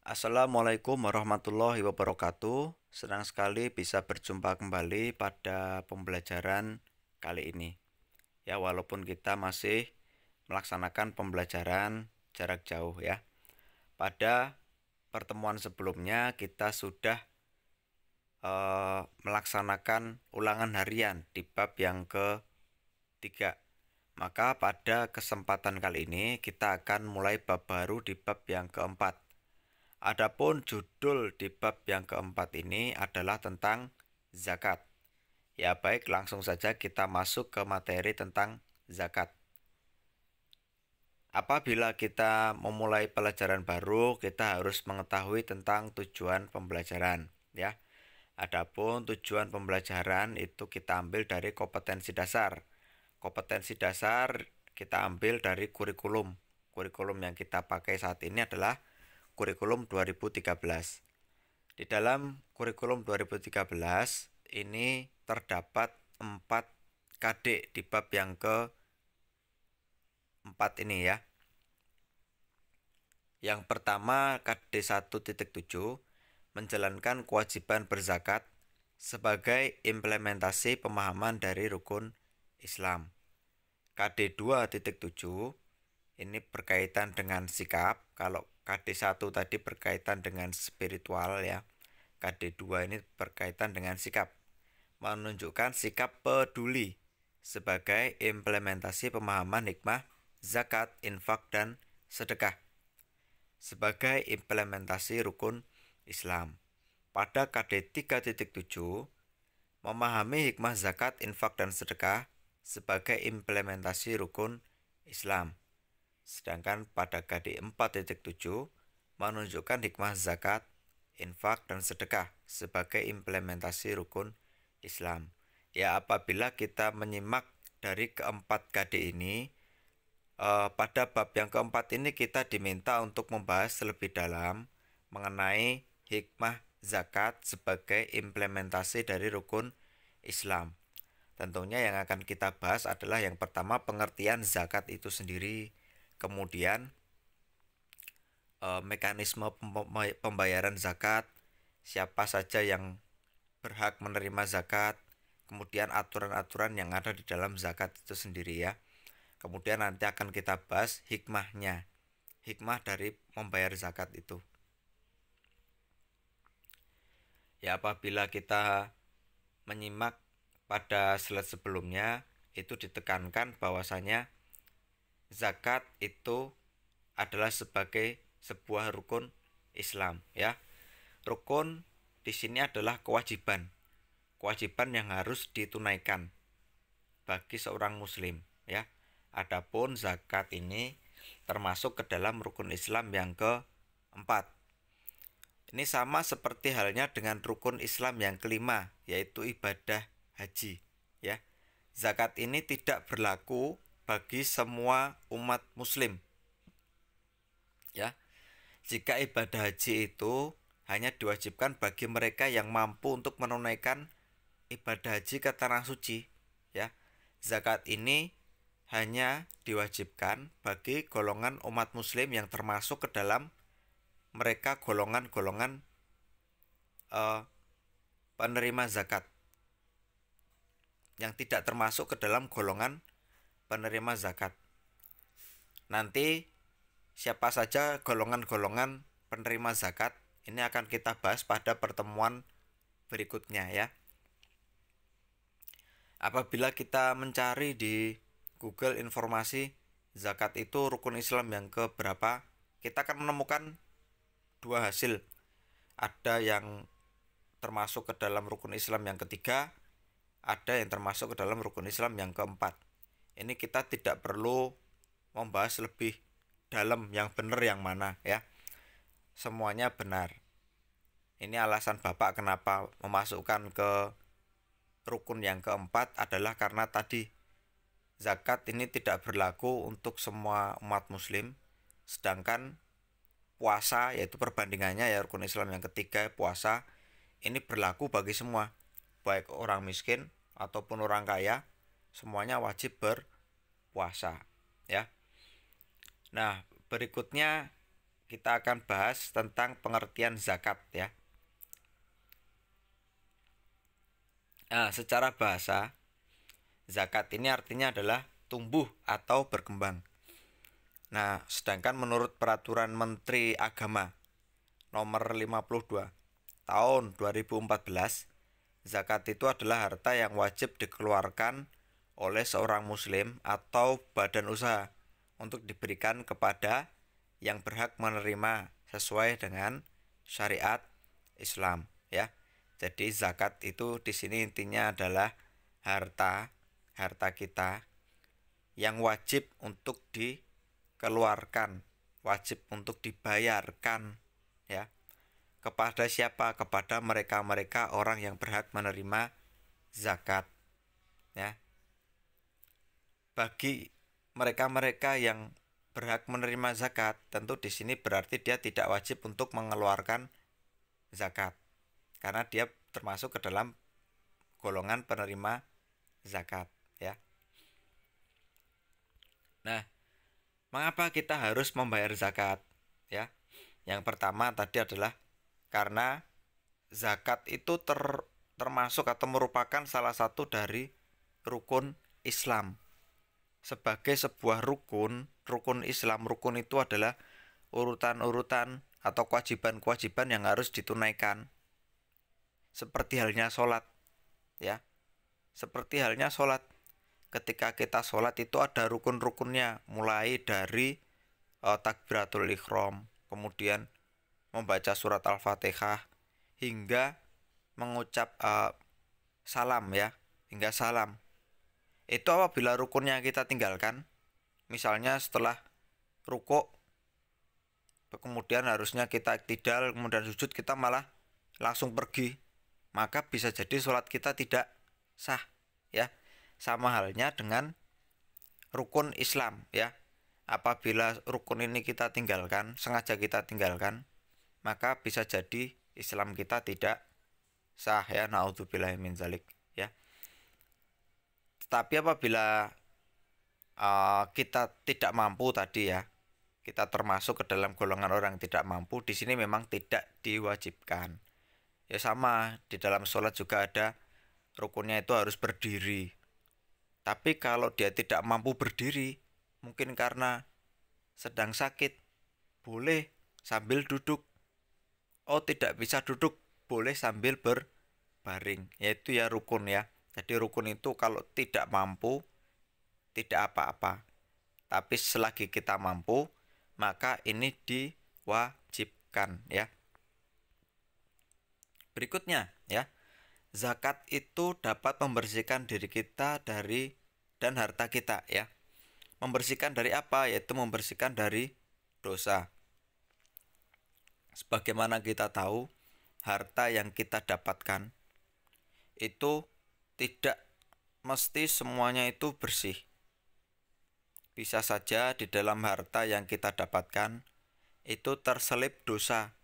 Assalamualaikum warahmatullahi wabarakatuh. Senang sekali bisa berjumpa kembali pada pembelajaran kali ini. Ya, walaupun kita masih melaksanakan pembelajaran jarak jauh ya. Pada pertemuan sebelumnya kita sudah melaksanakan ulangan harian di bab yang ketiga. Maka pada kesempatan kali ini kita akan mulai bab baru di bab yang keempat. Adapun judul di bab yang keempat ini adalah tentang zakat. Ya baik, langsung saja kita masuk ke materi tentang zakat. Apabila kita memulai pelajaran baru, kita harus mengetahui tentang tujuan pembelajaran, ya. Adapun tujuan pembelajaran itu kita ambil dari kompetensi dasar. Kompetensi dasar kita ambil dari kurikulum. Kurikulum yang kita pakai saat ini adalah kurikulum 2013. Di dalam kurikulum 2013 ini terdapat 4 KD di bab yang keempat ini ya. Yang pertama KD 1.7 menjalankan kewajiban berzakat sebagai implementasi pemahaman dari rukun Islam. KD 2.7 ini berkaitan dengan sikap. Kalau KD 1 tadi berkaitan dengan spiritual ya. KD 2 ini berkaitan dengan sikap. Menunjukkan sikap peduli sebagai implementasi pemahaman hikmah zakat, infak, dan sedekah sebagai implementasi rukun Islam. Pada KD 3.7 memahami hikmah zakat, infak, dan sedekah sebagai implementasi rukun Islam. Sedangkan pada KD 4.7 menunjukkan hikmah zakat, infak, dan sedekah sebagai implementasi rukun Islam. Ya, apabila kita menyimak dari keempat KD ini, pada bab yang keempat ini kita diminta untuk membahas lebih dalam mengenai hikmah zakat sebagai implementasi dari rukun Islam. Tentunya yang akan kita bahas adalah yang pertama pengertian zakat itu sendiri, kemudian mekanisme pembayaran zakat, siapa saja yang berhak menerima zakat, kemudian aturan-aturan yang ada di dalam zakat itu sendiri ya. Kemudian nanti akan kita bahas hikmahnya, hikmah dari membayar zakat itu. Ya, apabila kita menyimak pada slide sebelumnya, itu ditekankan bahwasanya zakat itu adalah sebagai sebuah rukun Islam ya. Rukun di sini adalah kewajiban. Kewajiban yang harus ditunaikan bagi seorang muslim ya. Adapun zakat ini termasuk ke dalam rukun Islam yang keempat. Ini sama seperti halnya dengan rukun Islam yang kelima, yaitu ibadah haji ya. Zakat ini tidak berlaku bagi semua umat muslim ya. Jika ibadah haji itu hanya diwajibkan bagi mereka yang mampu untuk menunaikan ibadah haji ke tanah suci ya. Zakat ini hanya diwajibkan bagi golongan umat muslim yang termasuk ke dalam mereka golongan-golongan penerima zakat, yang tidak termasuk ke dalam golongan penerima zakat. Nanti siapa saja golongan-golongan penerima zakat ini akan kita bahas pada pertemuan berikutnya ya. Apabila kita mencari di Google informasi zakat itu rukun Islam yang keberapa, kita akan menemukan dua hasil. Ada yang termasuk ke dalam rukun Islam yang ketiga, ada yang termasuk ke dalam rukun Islam yang keempat. Ini kita tidak perlu membahas lebih dalam yang benar yang mana ya. Semuanya benar. Ini alasan Bapak kenapa memasukkan ke rukun yang keempat adalah karena tadi zakat ini tidak berlaku untuk semua umat muslim, sedangkan puasa yaitu perbandingannya ya rukun Islam yang ketiga puasa ini berlaku bagi semua, baik orang miskin ataupun orang kaya, semuanya wajib berpuasa ya. Nah, berikutnya kita akan bahas tentang pengertian zakat ya. Nah, secara bahasa, zakat ini artinya adalah tumbuh atau berkembang. Nah, sedangkan menurut peraturan Menteri Agama nomor 52 tahun 2014, zakat itu adalah harta yang wajib dikeluarkan oleh seorang muslim atau badan usaha untuk diberikan kepada yang berhak menerima sesuai dengan syariat Islam ya. Jadi zakat itu di sini intinya adalah harta kita yang wajib untuk dikeluarkan, wajib untuk dibayarkan ya. Kepada siapa? Kepada mereka-mereka orang yang berhak menerima zakat ya. Bagi mereka-mereka yang berhak menerima zakat, tentu di sini berarti dia tidak wajib untuk mengeluarkan zakat karena dia termasuk ke dalam golongan penerima zakat ya. Nah, mengapa kita harus membayar zakat ya? Yang pertama tadi adalah karena zakat itu termasuk atau merupakan salah satu dari rukun Islam. Sebagai sebuah rukun Islam, rukun itu adalah urutan-urutan atau kewajiban-kewajiban yang harus ditunaikan. Seperti halnya sholat ya. Seperti halnya sholat. Ketika kita sholat itu ada rukun-rukunnya, mulai dari takbiratul ihram, kemudian membaca surat Al-Fatihah, hingga mengucap salam ya, hingga salam. Itu apabila rukunnya kita tinggalkan, misalnya setelah rukuk, kemudian harusnya kita iktidal, kemudian sujud, kita malah langsung pergi, maka bisa jadi sholat kita tidak sah ya. Sama halnya dengan rukun Islam ya. Apabila rukun ini kita tinggalkan, sengaja kita tinggalkan, maka bisa jadi Islam kita tidak sah ya, naudzubillahi min dzalik ya. Tetapi apabila kita tidak mampu tadi ya, kita termasuk ke dalam golongan orang yang tidak mampu, di sini memang tidak diwajibkan. Ya sama, di dalam sholat juga ada rukunnya itu harus berdiri. Tapi kalau dia tidak mampu berdiri, mungkin karena sedang sakit, boleh sambil duduk. Oh, tidak bisa duduk, boleh sambil berbaring. Yaitu ya rukun ya. Jadi rukun itu kalau tidak mampu, tidak apa-apa. Tapi selagi kita mampu, maka ini diwajibkan ya. Berikutnya ya, zakat itu dapat membersihkan diri kita dari dan harta kita ya. Membersihkan dari apa? Yaitu membersihkan dari dosa. Sebagaimana kita tahu, harta yang kita dapatkan itu tidak mesti semuanya itu bersih. Bisa saja di dalam harta yang kita dapatkan itu terselip dosa.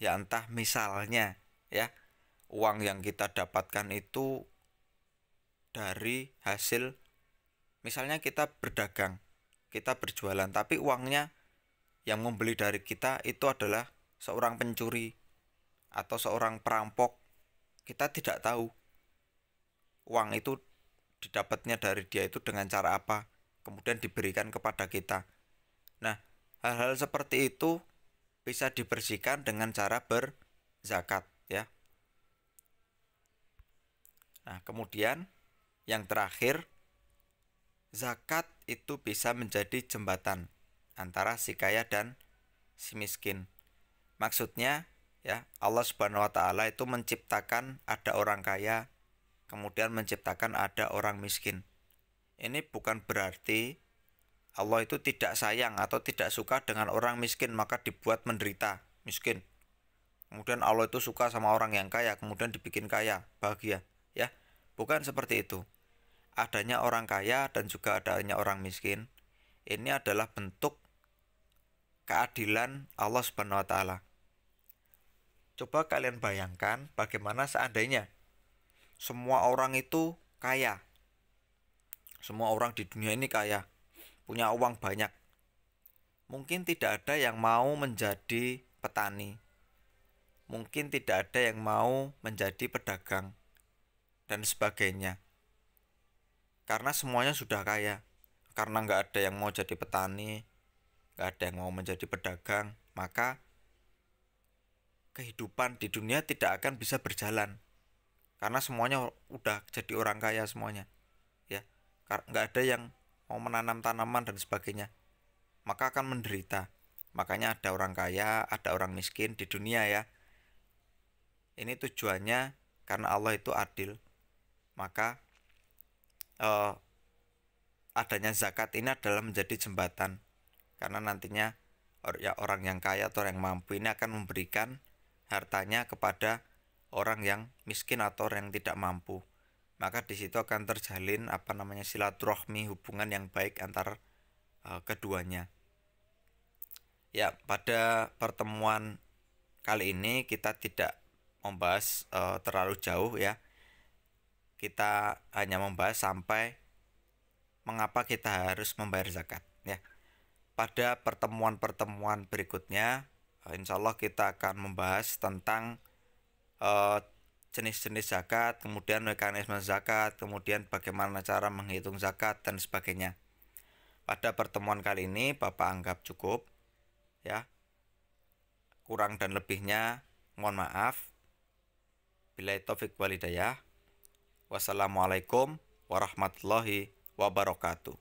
Ya entah misalnya ya, uang yang kita dapatkan itu dari hasil, misalnya kita berdagang, kita berjualan, tapi uangnya yang membeli dari kita itu adalah seorang pencuri atau seorang perampok. Kita tidak tahu uang itu didapatnya dari dia itu dengan cara apa, kemudian diberikan kepada kita. Nah, hal-hal seperti itu bisa dibersihkan dengan cara berzakat ya. Nah, kemudian yang terakhir, zakat itu bisa menjadi jembatan antara si kaya dan si miskin. Maksudnya ya, Allah Subhanahu wa taala itu menciptakan ada orang kaya, kemudian menciptakan ada orang miskin. Ini bukan berarti Allah itu tidak sayang atau tidak suka dengan orang miskin maka dibuat menderita, miskin. Kemudian Allah itu suka sama orang yang kaya, kemudian dibikin kaya, bahagia, ya. Bukan seperti itu. Adanya orang kaya dan juga adanya orang miskin, ini adalah bentuk keadilan Allah Subhanahu wa taala. Coba kalian bayangkan bagaimana seandainya semua orang itu kaya. Semua orang di dunia ini kaya, punya uang banyak. mungkin tidak ada yang mau menjadi petani, mungkin tidak ada yang mau menjadi pedagang, dan sebagainya. Karena semuanya sudah kaya. Karena nggak ada yang mau jadi petani, nggak ada yang mau menjadi pedagang, maka kehidupan di dunia tidak akan bisa berjalan. Karena semuanya udah jadi orang kaya semuanya. Ya, nggak ada yang mau menanam tanaman dan sebagainya, maka akan menderita. Makanya ada orang kaya, ada orang miskin di dunia ya. Ini tujuannya karena Allah itu adil. Maka adanya zakat ini adalah menjadi jembatan. Karena nantinya orang yang kaya atau orang yang mampu ini akan memberikan hartanya kepada orang yang miskin atau orang yang tidak mampu. Maka di situ akan terjalin silaturahmi, hubungan yang baik antar keduanya. Ya, pada pertemuan kali ini kita tidak membahas terlalu jauh ya. Kita hanya membahas sampai mengapa kita harus membayar zakat ya. Pada pertemuan-pertemuan berikutnya, insya Allah kita akan membahas tentang jenis-jenis zakat, kemudian mekanisme zakat, kemudian bagaimana cara menghitung zakat dan sebagainya. Pada pertemuan kali ini Bapak anggap cukup ya. Kurang dan lebihnya mohon maaf. Billahi taufik wal hidayah. Wassalamualaikum warahmatullahi wabarakatuh.